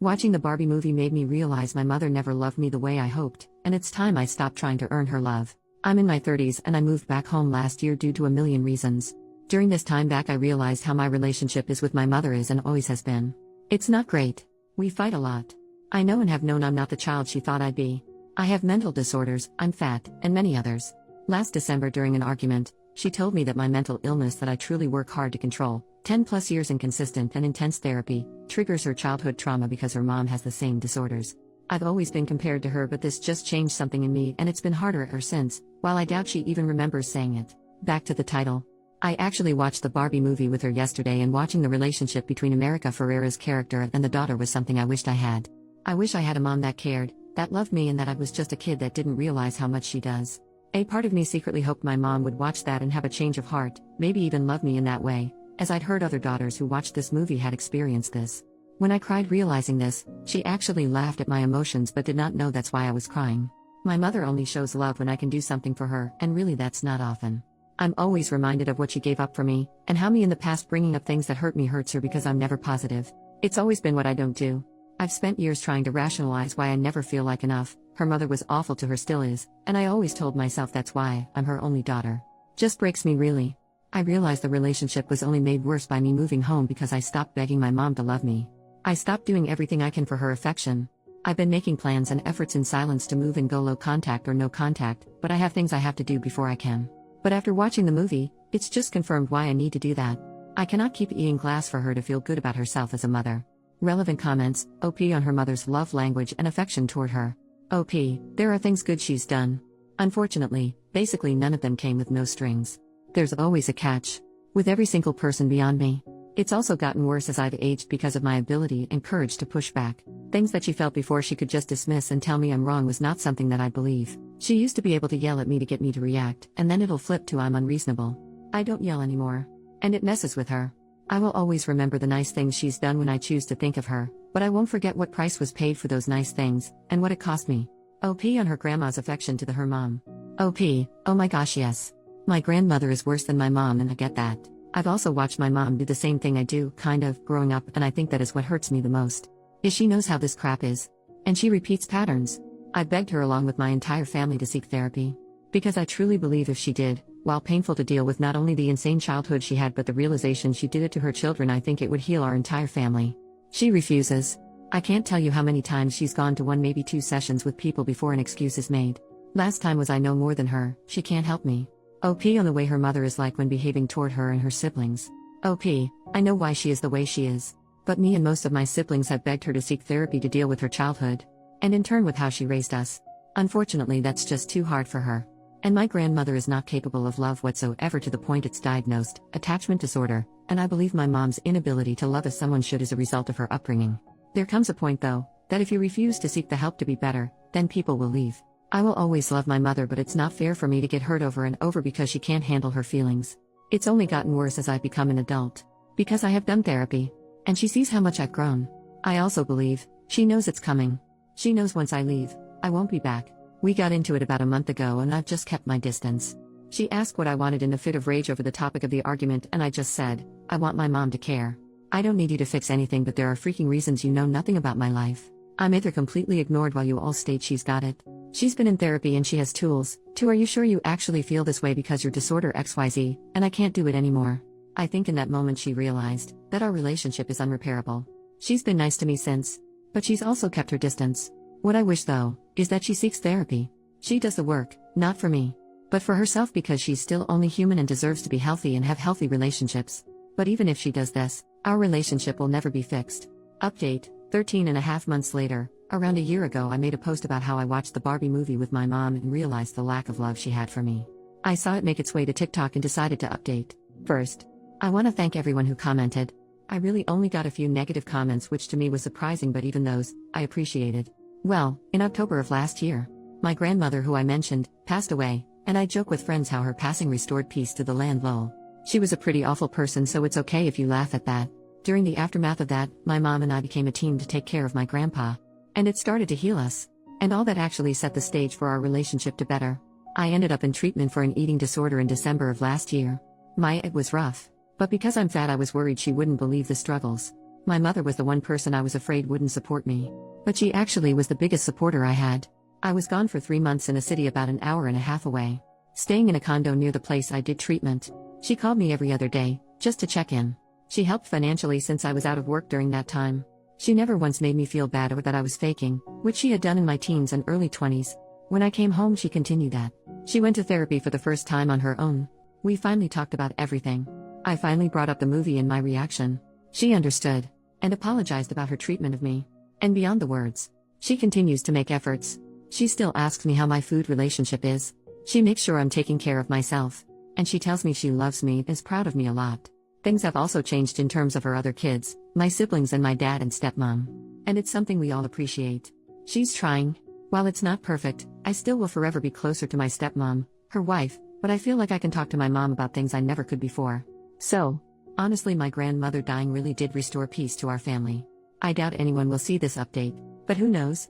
Watching the Barbie movie made me realize my mother never loved me the way I hoped, and it's time I stopped trying to earn her love. I'm in my 30s and I moved back home last year due to a million reasons. During this time back I realized how my relationship is with my mother is and always has been. It's not great. We fight a lot. I know and have known I'm not the child she thought I'd be. I have mental disorders, I'm fat, and many others. Last December during an argument, she told me that my mental illness that I truly work hard to control, 10 plus years in consistent and intense therapy, triggers her childhood trauma because her mom has the same disorders. I've always been compared to her, but this just changed something in me and it's been harder ever since, while I doubt she even remembers saying it. Back to the title. I actually watched the Barbie movie with her yesterday, and watching the relationship between America Ferrera's character and the daughter was something I wished I had. I wish I had a mom that cared, that loved me, and that I was just a kid that didn't realize how much she does. A part of me secretly hoped my mom would watch that and have a change of heart, maybe even love me in that way, as I'd heard other daughters who watched this movie had experienced this. When I cried realizing this, she actually laughed at my emotions but did not know that's why I was crying. My mother only shows love when I can do something for her, and really that's not often. I'm always reminded of what she gave up for me, and how me in the past bringing up things that hurt me hurts her because I'm never positive. It's always been what I don't do. I've spent years trying to rationalize why I never feel like enough. Her mother was awful to her, still is, and I always told myself that's why I'm her only daughter. Just breaks me really. I realized the relationship was only made worse by me moving home because I stopped begging my mom to love me. I stopped doing everything I can for her affection. I've been making plans and efforts in silence to move and go low contact or no contact, but I have things I have to do before I can. But after watching the movie, it's just confirmed why I need to do that. I cannot keep eating glass for her to feel good about herself as a mother. Relevant comments, OP on her mother's love language and affection toward her. OP, there are things good she's done. Unfortunately, basically none of them came with no strings. There's always a catch. With every single person beyond me. It's also gotten worse as I've aged because of my ability and courage to push back. Things that she felt before she could just dismiss and tell me I'm wrong was not something that I'd believe. She used to be able to yell at me to get me to react, and then it'll flip to I'm unreasonable. I don't yell anymore. And it messes with her. I will always remember the nice things she's done when I choose to think of her, but I won't forget what price was paid for those nice things, and what it cost me. OP on her grandma's affection to her mom. OP, oh my gosh yes. My grandmother is worse than my mom and I get that. I've also watched my mom do the same thing I do, kind of, growing up, and I think that is what hurts me the most. Is she knows how this crap is. And she repeats patterns. I begged her along with my entire family to seek therapy. Because I truly believe if she did, while painful to deal with not only the insane childhood she had but the realization she did it to her children, I think it would heal our entire family. She refuses. I can't tell you how many times she's gone to 1 maybe 2 sessions with people before an excuse is made. Last time was I know more than her, she can't help me. OP on the way her mother is like when behaving toward her and her siblings. OP, I know why she is the way she is. But me and most of my siblings have begged her to seek therapy to deal with her childhood. And in turn with how she raised us. Unfortunately that's just too hard for her. And my grandmother is not capable of love whatsoever to the point it's diagnosed, attachment disorder, and I believe my mom's inability to love as someone should is a result of her upbringing. There comes a point though, that if you refuse to seek the help to be better, then people will leave. I will always love my mother, but it's not fair for me to get hurt over and over because she can't handle her feelings. It's only gotten worse as I've become an adult. Because I have done therapy. And she sees how much I've grown. I also believe, she knows it's coming. She knows once I leave, I won't be back. We got into it about a month ago and I've just kept my distance. She asked what I wanted in a fit of rage over the topic of the argument and I just said, I want my mom to care. I don't need you to fix anything, but there are freaking reasons you know nothing about my life. I'm either completely ignored while you all state she's got it. She's been in therapy and she has tools. 2, are you sure you actually feel this way because your disorder XYZ, and I can't do it anymore? I think in that moment she realized that our relationship is unrepairable. She's been nice to me since, but she's also kept her distance. What I wish though, is that she seeks therapy. She does the work, not for me, but for herself because she's still only human and deserves to be healthy and have healthy relationships. But even if she does this, our relationship will never be fixed. Update, 13.5 months later. Around a year ago I made a post about how I watched the Barbie movie with my mom and realized the lack of love she had for me. I saw it make its way to TikTok and decided to update. First, I want to thank everyone who commented. I really only got a few negative comments, which to me was surprising, but even those, I appreciated. Well, in October of last year, my grandmother who I mentioned, passed away, and I joke with friends how her passing restored peace to the land lol. She was a pretty awful person, so it's okay if you laugh at that. During the aftermath of that, my mom and I became a team to take care of my grandpa. And it started to heal us. And all that actually set the stage for our relationship to better. I ended up in treatment for an eating disorder in December of last year. It was rough. But because I'm fat I was worried she wouldn't believe the struggles. My mother was the one person I was afraid wouldn't support me. But she actually was the biggest supporter I had. I was gone for 3 months in a city about an hour and a half away, staying in a condo near the place I did treatment. She called me every other day, just to check in. She helped financially since I was out of work during that time. She never once made me feel bad or that I was faking, which she had done in my teens and early 20s. When I came home, she continued that. She went to therapy for the first time on her own. We finally talked about everything. I finally brought up the movie and my reaction. She understood and apologized about her treatment of me. And beyond the words, she continues to make efforts. She still asks me how my food relationship is. She makes sure I'm taking care of myself. And she tells me she loves me and is proud of me a lot. Things have also changed in terms of her other kids, my siblings and my dad and stepmom. And it's something we all appreciate. She's trying. While it's not perfect, I still will forever be closer to my stepmom, her wife, but I feel like I can talk to my mom about things I never could before. So, honestly, my grandmother dying really did restore peace to our family. I doubt anyone will see this update, but who knows?